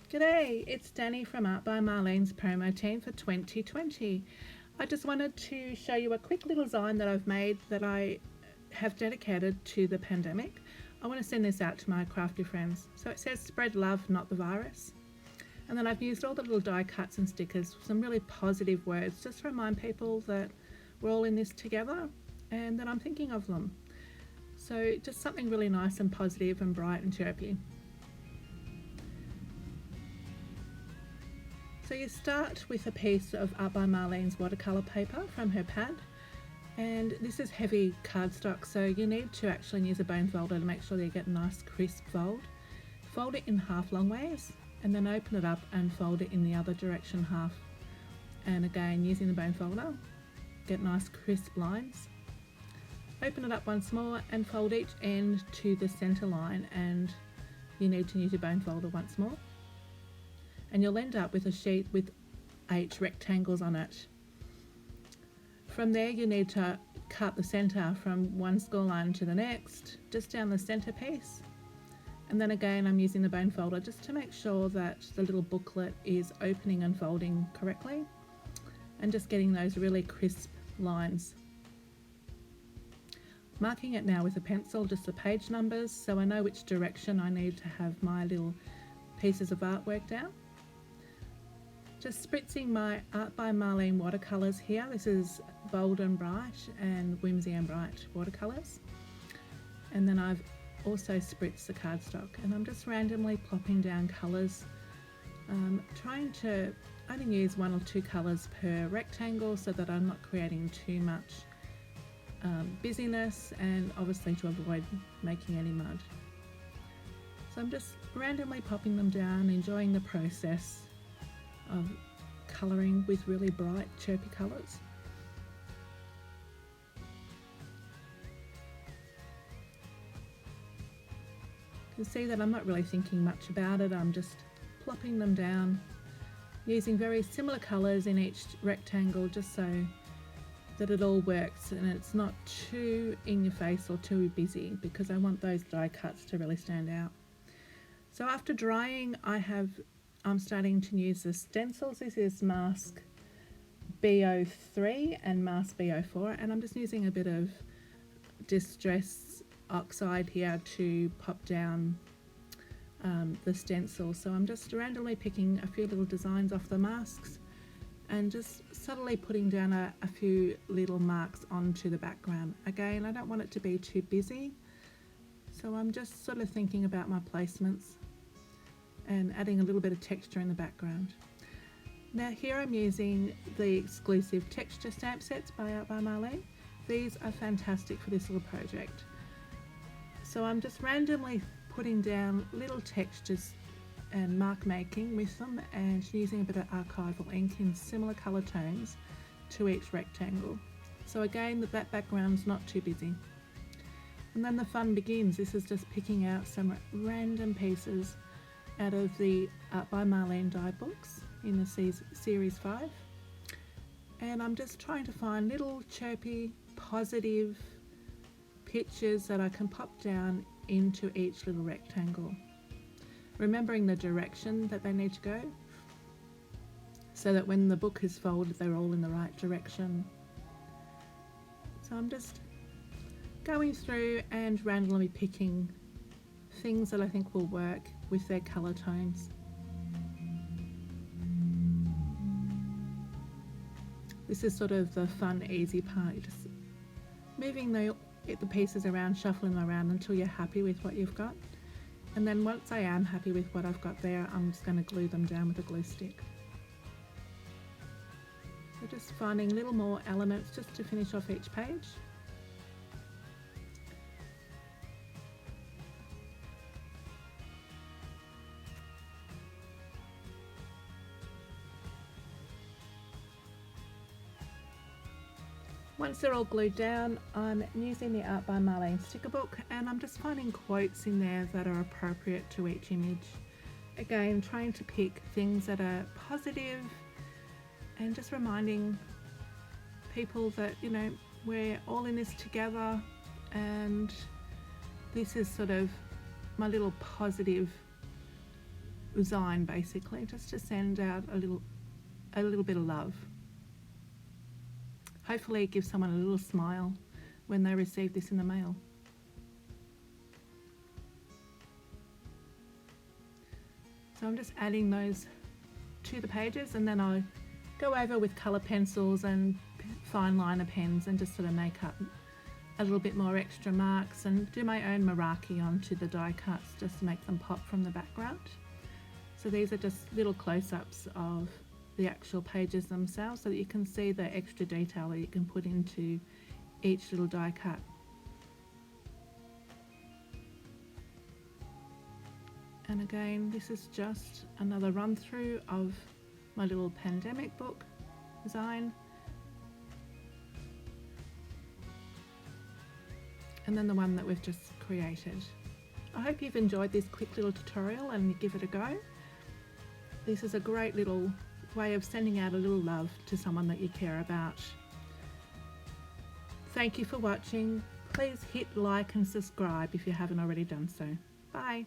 G'day, it's Danny from Art by Marlene's promo team for 2020. I just wanted to show you a quick little zine that I've made that I have dedicated to the pandemic. I want to send this out to my crafty friends. So it says spread love, not the virus. And then I've used all the little die cuts and stickers, some really positive words, just to remind people that we're all in this together and that I'm thinking of them. So just something really nice and positive and bright and chirpy. So you start with a piece of Art by Marlene's watercolour paper from her pad, and this is heavy cardstock, so you need to actually use a bone folder to make sure that you get a nice crisp fold. Fold it in half long ways and then open it up and fold it in the other direction half, and again using the bone folder get nice crisp lines. Open it up once more and fold each end to the centre line, and you need to use your bone folder once more. And you'll end up with a sheet with 8 rectangles on it. From there you need to cut the centre from one score line to the next, just down the centre piece. And then again I'm using the bone folder just to make sure that the little booklet is opening and folding correctly, and just getting those really crisp lines. Marking it now with a pencil, just the page numbers, so I know which direction I need to have my little pieces of artwork down. Just spritzing my Art by Marlene watercolours here. This is Bold and Bright and Whimsy and Bright watercolours. And then I've also spritzed the cardstock, and I'm just randomly plopping down colours, trying to only use 1 or 2 colours per rectangle so that I'm not creating too much busyness, and obviously to avoid making any mud. So I'm just randomly popping them down, enjoying the process of colouring with really bright chirpy colours. You can see that I'm not really thinking much about it, I'm just plopping them down, using very similar colours in each rectangle just so that it all works and it's not too in your face or too busy, because I want those die cuts to really stand out. So after drying I'm starting to use the stencils. This is MASKBM03 and MASKBM04, and I'm just using a bit of distress oxide here to pop down the stencil. So I'm just randomly picking a few little designs off the masks and just subtly putting down a few little marks onto the background. Again, I don't want it to be too busy, so I'm just sort of thinking about my placements and adding a little bit of texture in the background. Now here I'm using the exclusive texture stamp sets by Art by Marlene. These are fantastic for this little project. So I'm just randomly putting down little textures and mark making with them, and using a bit of archival ink in similar colour tones to each rectangle. So again, that background's not too busy. And then the fun begins. This is just picking out some random pieces out of the Art by Marlene die books in the series 5, and I'm just trying to find little chirpy positive pictures that I can pop down into each little rectangle, remembering the direction that they need to go so that when the book is folded they're all in the right direction. So I'm just going through and randomly picking things that I think will work with their colour tones. This is sort of the fun, easy part, just moving the pieces around, shuffling them around until you're happy with what you've got. And then once I am happy with what I've got there, I'm just going to glue them down with a glue stick. So just finding little more elements just to finish off each page. Once they're all glued down, I'm using the Art by Marlene sticker book, and I'm just finding quotes in there that are appropriate to each image. Again, trying to pick things that are positive and just reminding people that, you know, we're all in this together, and this is sort of my little positive zine, basically, just to send out a little bit of love. Hopefully it gives someone a little smile when they receive this in the mail. So I'm just adding those to the pages, and then I'll go over with colour pencils and fine liner pens and just sort of make up a little bit more extra marks and do my own Meraki onto the die cuts just to make them pop from the background. So these are just little close-ups of the actual pages themselves so that you can see the extra detail that you can put into each little die cut. And again, this is just another run through of my little pandemic book zine. And then the one that we've just created. I hope you've enjoyed this quick little tutorial and you give it a go. This is a great little way of sending out a little love to someone that you care about. Thank you for watching. Please hit like and subscribe if you haven't already done so. Bye.